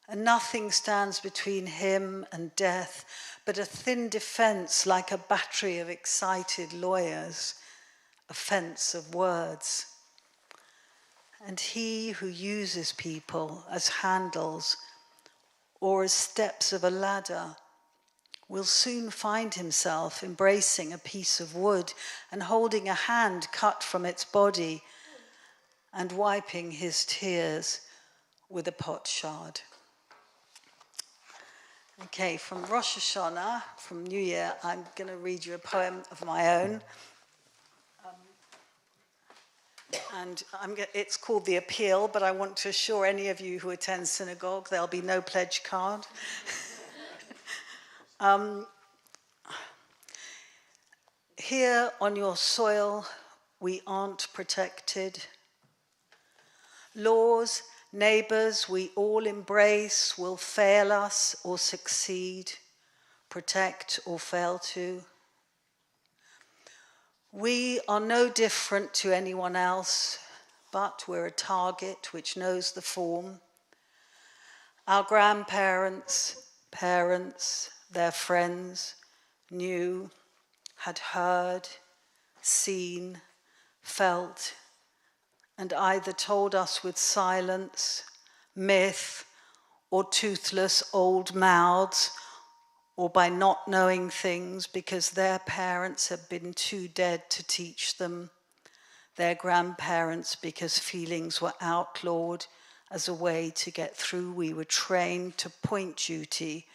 And nothing stands between him and death but a thin defense like a battery of excited lawyers, a fence of words. And he who uses people as handles or as steps of a ladder will soon find himself embracing a piece of wood and holding a hand cut from its body and wiping his tears with a potsherd. Okay, from Rosh Hashanah, from New Year, I'm going to read you a poem of my own. It's called The Appeal, but I want to assure any of you who attend synagogue there'll be no pledge card. Here on your soil, we aren't protected. Laws, neighbors we all embrace will fail us or succeed, protect or fail to. We are no different to anyone else, but we're a target which knows the form. Our grandparents, parents, their friends knew, had heard, seen, felt, and either told us with silence, myth, or toothless old mouths, or by not knowing things because their parents had been too dead to teach them, their grandparents because feelings were outlawed as a way to get through. We were trained to point duty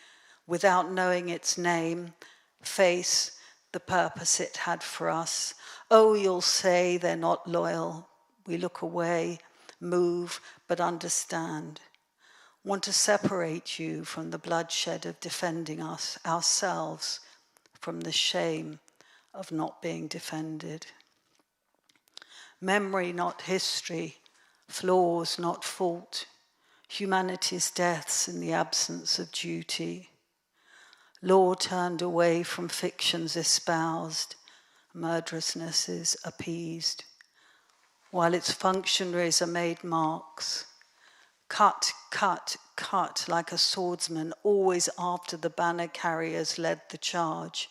without knowing its name, face the purpose it had for us. Oh, you'll say they're not loyal. We look away, move, but understand. Want to separate you from the bloodshed of defending us, ourselves, from the shame of not being defended. Memory, not history, flaws, not fault, humanity's deaths in the absence of duty. Law turned away from fictions espoused, murderousnesses appeased, while its functionaries are made marks. Cut, cut, cut, like a swordsman, always after the banner carriers led the charge.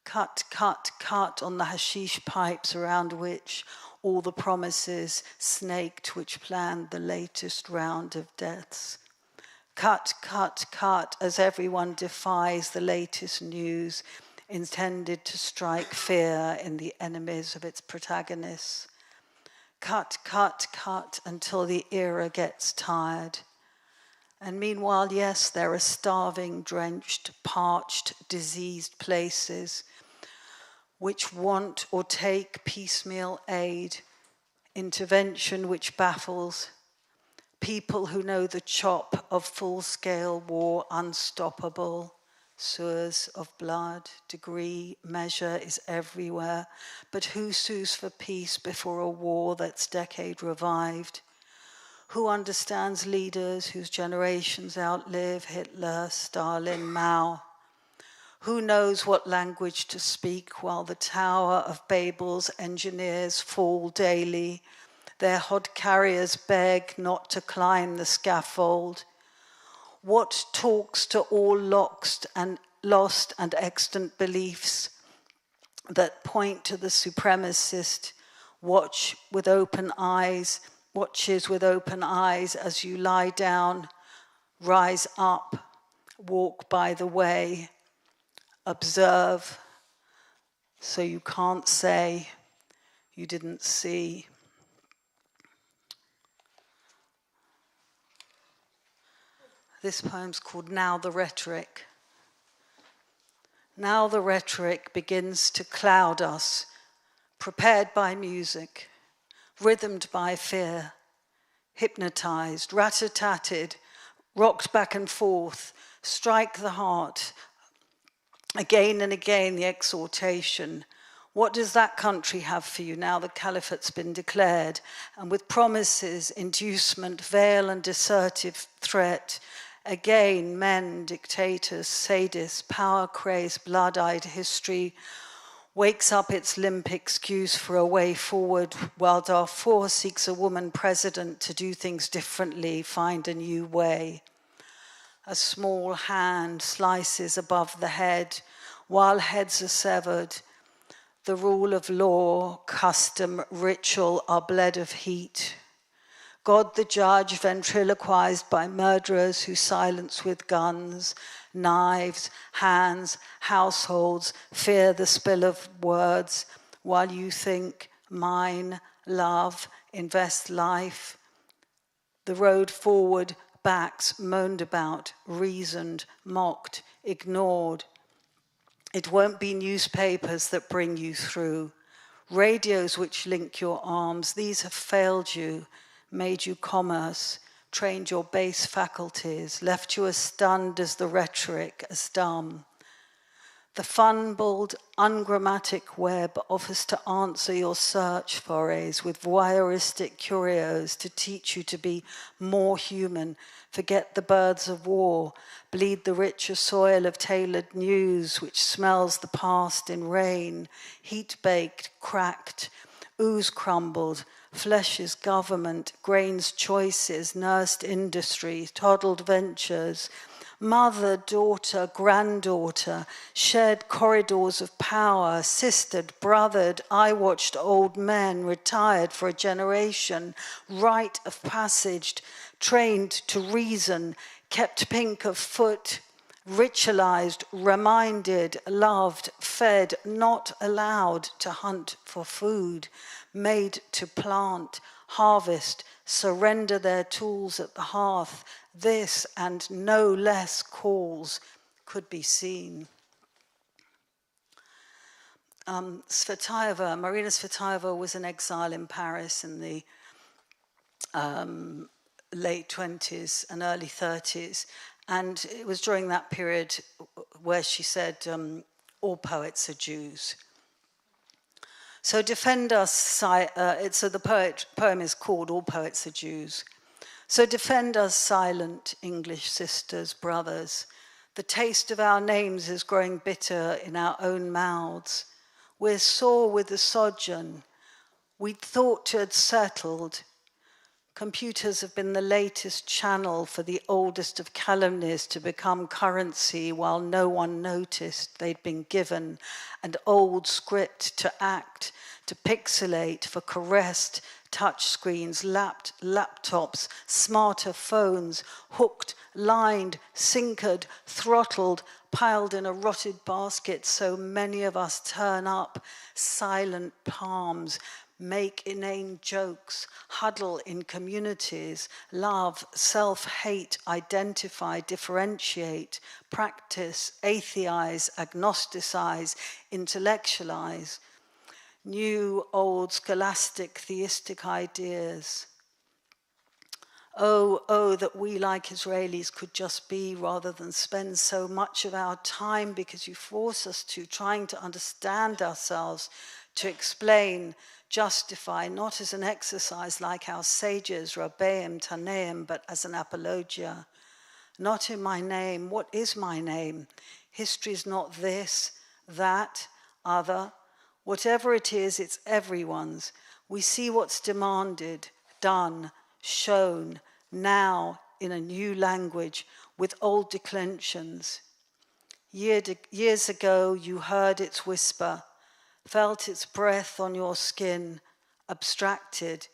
Cut, cut, cut on the hashish pipes around which all the promises snaked which planned the latest round of deaths. Cut, cut, cut, as everyone defies the latest news intended to strike fear in the enemies of its protagonists. Cut, cut, cut, until the era gets tired. And meanwhile, yes, there are starving, drenched, parched, diseased places which want or take piecemeal aid, intervention which baffles, people who know the chop of full-scale war unstoppable, sewers of blood, degree, measure is everywhere, but who sues for peace before a war that's decade revived? Who understands leaders whose generations outlive Hitler, Stalin, Mao? Who knows what language to speak while the Tower of Babel's engineers fall daily? Their hod carriers beg not to climb the scaffold. What talks to all lost and extant beliefs that point to the supremacist watches with open eyes as you lie down, rise up, walk by the way, observe, so you can't say you didn't see. This poem's called Now the Rhetoric. Now the rhetoric begins to cloud us, prepared by music, rhythmed by fear, hypnotized, rat-a-tatted, rocked back and forth, strike the heart. Again and again, the exhortation. What does that country have for you now the caliphate's been declared? And with promises, inducement, veil and assertive threat, again, men, dictators, sadists, power-crazed, blood-eyed history wakes up its limp excuse for a way forward while Darfur seeks a woman president to do things differently, find a new way. A small hand slices above the head while heads are severed. The rule of law, custom, ritual are bled of heat. God the judge, ventriloquized by murderers who silence with guns, knives, hands, households, fear the spill of words, while you think, mine, love, invest life. The road forward backs moaned about, reasoned, mocked, ignored. It won't be newspapers that bring you through. Radios which link your arms, these have failed you, made you commerce, trained your base faculties, left you as stunned as the rhetoric, as dumb. The fumbled, ungrammatic web offers to answer your search forays with voyeuristic curios to teach you to be more human, forget the birds of war, bleed the richer soil of tailored news which smells the past in rain, heat-baked, cracked, ooze crumbled, flesh is government, grains choices, nursed industry, toddled ventures, mother, daughter, granddaughter, shared corridors of power, sistered, brothered, I-watched old men, retired for a generation, rite of passage, trained to reason, kept pink of foot, ritualized, reminded, loved, fed, not allowed to hunt for food, made to plant, harvest, surrender their tools at the hearth. This and no less calls could be seen. Marina Svetaeva was in exile in Paris in the late 20s and early 30s. And it was during that period where she said, all poets are Jews. So defend us, so the poem is called All Poets Are Jews. So defend us, silent English sisters, brothers. The taste of our names is growing bitter in our own mouths. We're sore with the sojourn. We'd thought to had settled. Computers have been the latest channel for the oldest of calumnies to become currency while no one noticed they'd been given an old script to act, to pixelate for caressed touchscreens, laptops, smarter phones, hooked, lined, sinkered, throttled, piled in a rotted basket so many of us turn up, silent palms, make inane jokes, huddle in communities, love, self-hate, identify, differentiate, practice, atheize, agnosticize, intellectualize, new, old, scholastic, theistic ideas. Oh, that we like Israelis could just be rather than spend so much of our time, because you force us to, trying to understand ourselves, to explain, justify, not as an exercise like our sages, Rabbeim, Taneim, but as an apologia. Not in my name. What is my name? History is not this, that, other. Whatever it is, it's everyone's. We see what's demanded, done, shown, now in a new language with old declensions. Years ago, you heard its whisper, felt its breath on your skin, abstracted,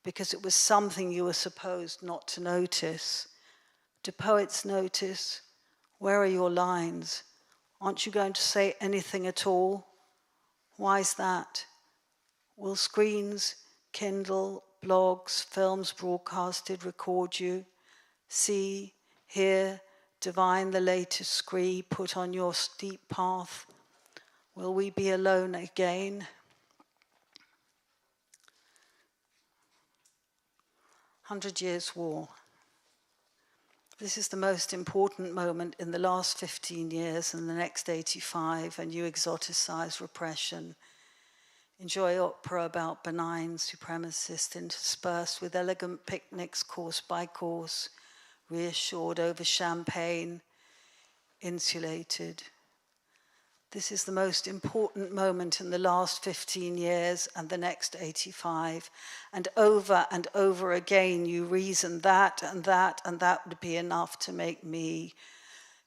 because it was something you were supposed not to notice. Do poets notice? Where are your lines? Aren't you going to say anything at all? Why is that? Will screens, Kindle, blogs, films broadcasted record you? See, hear, divine the latest scree put on your steep path? Will we be alone again? 100 Years' War. This is the most important moment in the last 15 years and the next 85, and you exoticize repression. Enjoy opera about benign supremacists interspersed with elegant picnics course by course, reassured over champagne, insulated. This is the most important moment in the last 15 years and the next 85. And over again, you reason that and that and that would be enough to make me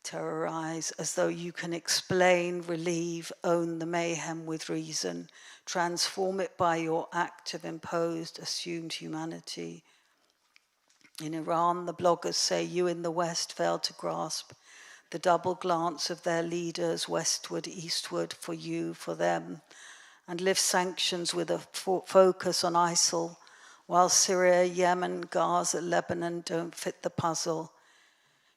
terrorize, as though you can explain, relieve, own the mayhem with reason, transform it by your act of imposed, assumed humanity. In Iran, the bloggers say you in the West failed to grasp the double glance of their leaders westward, eastward, for you, for them, and lift sanctions with a focus on ISIL, while Syria, Yemen, Gaza, Lebanon don't fit the puzzle.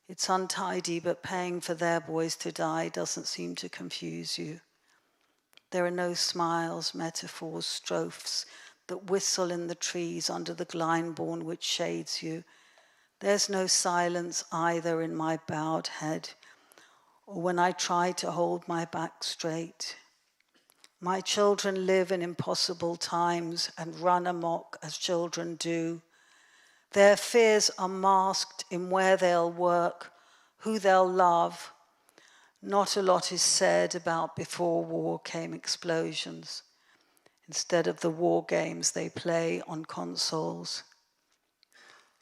It's untidy, but paying for their boys to die doesn't seem to confuse you. There are no smiles, metaphors, strophes that whistle in the trees under the Glyndebourne which shades you. There's no silence either in my bowed head, or when I try to hold my back straight. My children live in impossible times and run amok as children do. Their fears are masked in where they'll work, who they'll love. Not a lot is said about before war came explosions, instead of the war games they play on consoles.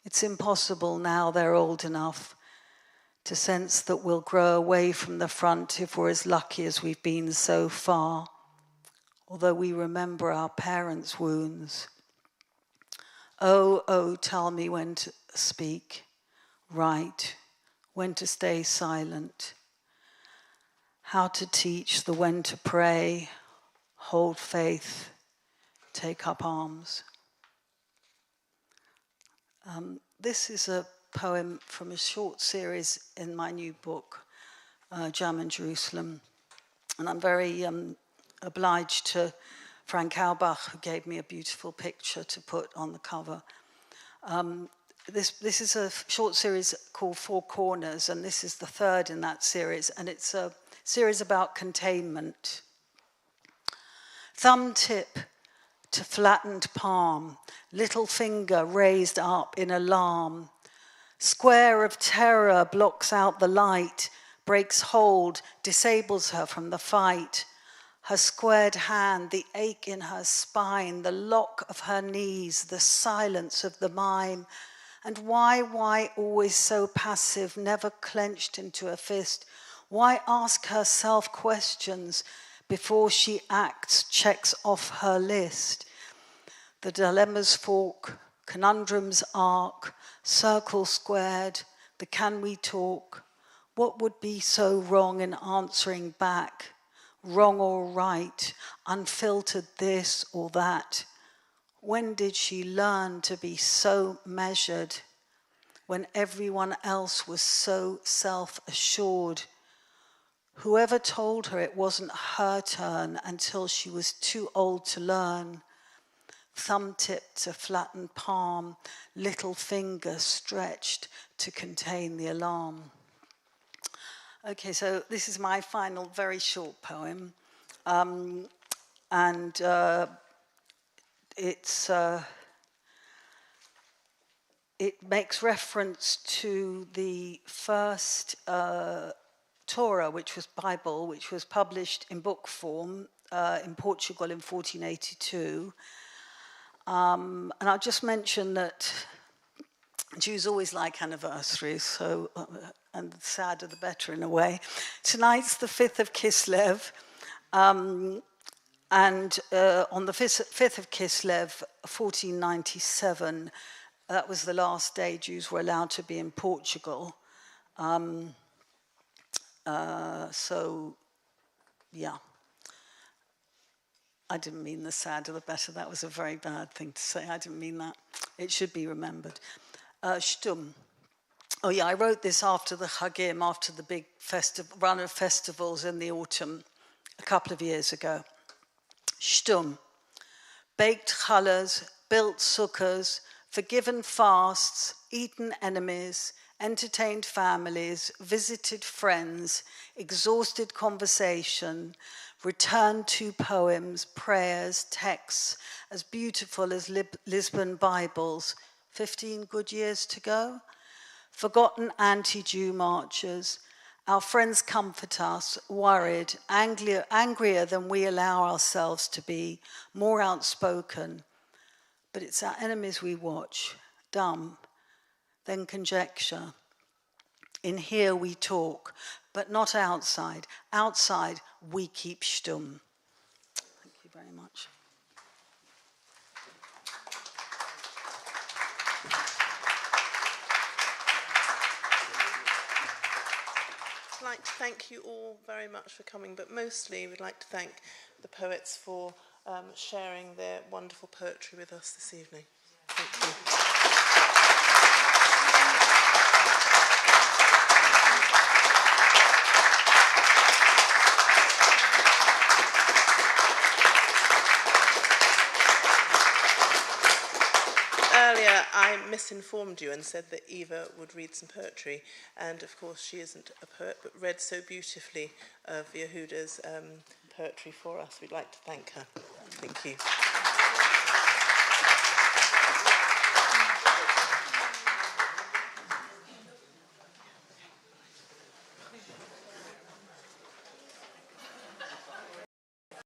It's impossible now they're old enough to sense that we'll grow away from the front if we're as lucky as we've been so far, although we remember our parents' wounds. Oh, tell me when to speak, write, when to stay silent, how to teach the when to pray, hold faith, take up arms. This is a poem from a short series in my new book, Jam in Jerusalem. And I'm very obliged to Frank Aubach, who gave me a beautiful picture to put on the cover. This is a short series called Four Corners, and this is the third in that series, and it's a series about containment. Thumb tip to flattened palm, little finger raised up in alarm. Square of terror blocks out the light, breaks hold, disables her from the fight. Her squared hand, the ache in her spine, the lock of her knees, the silence of the mime. And why always so passive, never clenched into a fist? Why ask herself questions before she acts, checks off her list? The dilemmas fork, conundrums arc, circle squared, the can we talk? What would be so wrong in answering back? Wrong or right, unfiltered this or that. When did she learn to be so measured? When everyone else was so self-assured? Whoever told her it wasn't her turn until she was too old to learn? Thumb tip to flattened palm, little finger stretched to contain the alarm. Okay, so this is my final very short poem. It makes reference to the first Torah, which was Bible, which was published in book form in Portugal in 1482. And I'll just mention that Jews always like anniversaries, so and the sadder the better in a way. Tonight's the 5th of Kislev, and on the 5th of Kislev, 1497, that was the last day Jews were allowed to be in Portugal. So, yeah. I didn't mean the sadder the better. That was a very bad thing to say. I didn't mean that. It should be remembered. Shtum. Oh yeah, I wrote this after the Chagim, after the big run of festivals in the autumn, a couple of years ago. Shtum. Baked challahs, built sukkahs, forgiven fasts, eaten enemies, entertained families, visited friends, exhausted conversation, returned to poems, prayers, texts as beautiful as Lisbon Bibles. 15 good years to go. Forgotten anti-Jew marchers. Our friends comfort us, worried, angrier than we allow ourselves to be, more outspoken. But it's our enemies we watch, dumb, then conjecture. In here we talk, but not outside. Outside we keep shtum. Thank you very much. I'd like to thank you all very much for coming, but mostly we'd like to thank the poets for sharing their wonderful poetry with us this evening. Thank you. Earlier, I misinformed you and said that Eva would read some poetry, and of course she isn't a poet, but read so beautifully of Yehuda's poetry for us. We'd like to thank her. Thank you.